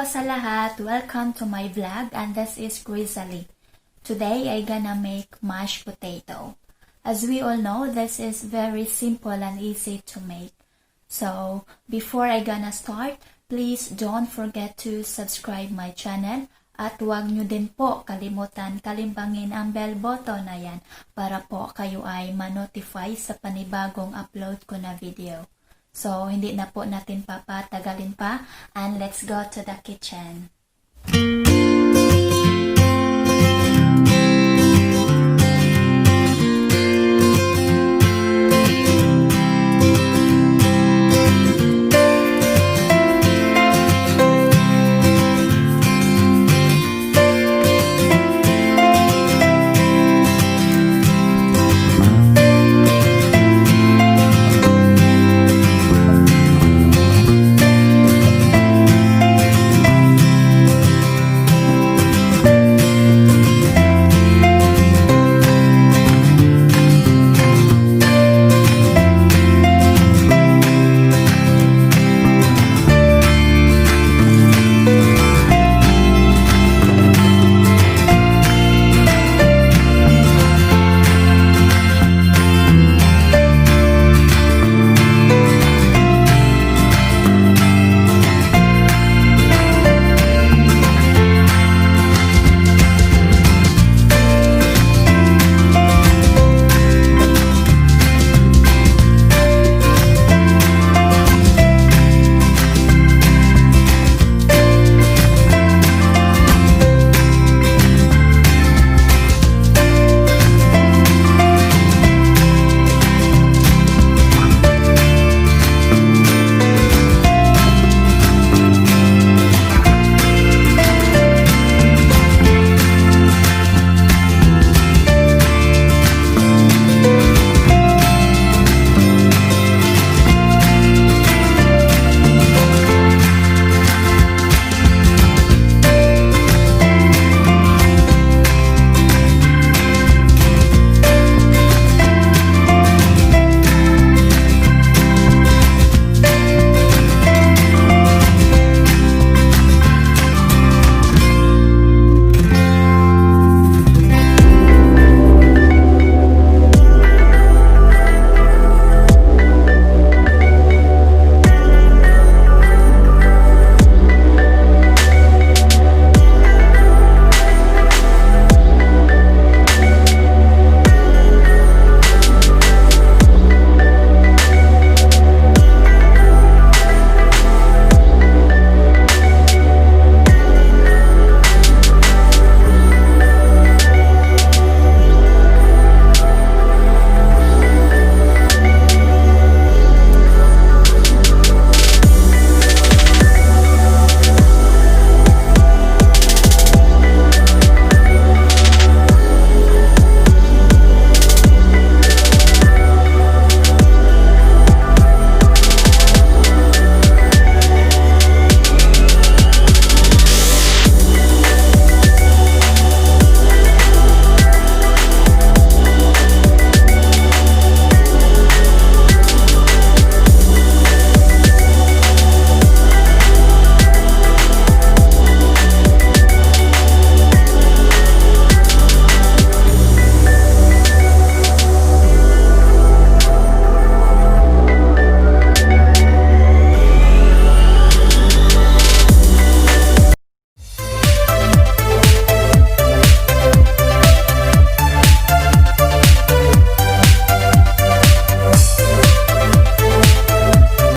po sa lahat! Welcome to my vlog and this is Grizzly. Today I gonna make mashed potato. As we all know, this is very simple and easy to make. So before I gonna start, please don't forget to subscribe my channel at huwag nyo din po kalimutan kalimbangin ang bell button na yan para po kayo ay ma-notify sa panibagong upload ko na video. So, hindi na po natin papatagalin pa and let's go to the kitchen.